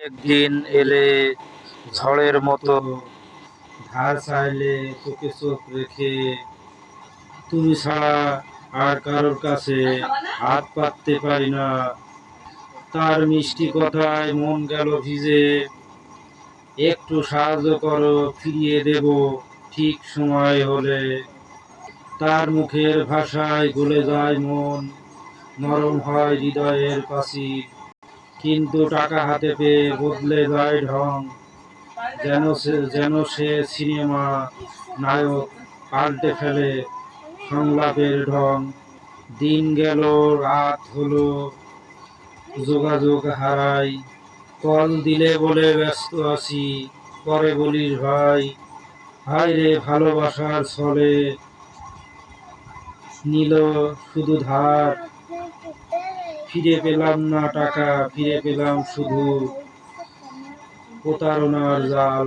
একদিন এলে ঝড়ের মতো, ধার চাইলে চোখে চোখ রেখে, তুমি ছাড়া আর কারোর কাছে হাত পাততে পারি না। তার মিষ্টি কথায় মন গেল ভিজে, একটু সাহায্য করো, ফিরিয়ে দেব ঠিক সময় হলে। তার মুখের ভাষায় গলে যায় মন, নরম হয় হৃদয়ের পাঁচিল। কিন্তু টাকা হাতে পেয়ে বদলে যায় ঢং, যেন সে সিনেমা নায়ক পাল্টে ফেলে সংলাপের ঢং। দিন গেল, রাত হলো, যোগাযোগ হারাই। কল দিলে বলে ব্যস্ত আছি, পরে বলিস ভাই। হায় রে ভালোবাসার ছলে নিল শুধু ধার, ফিরে পেলাম না টাকা, ফিরে পেলাম শুধু প্রতারণার জাল।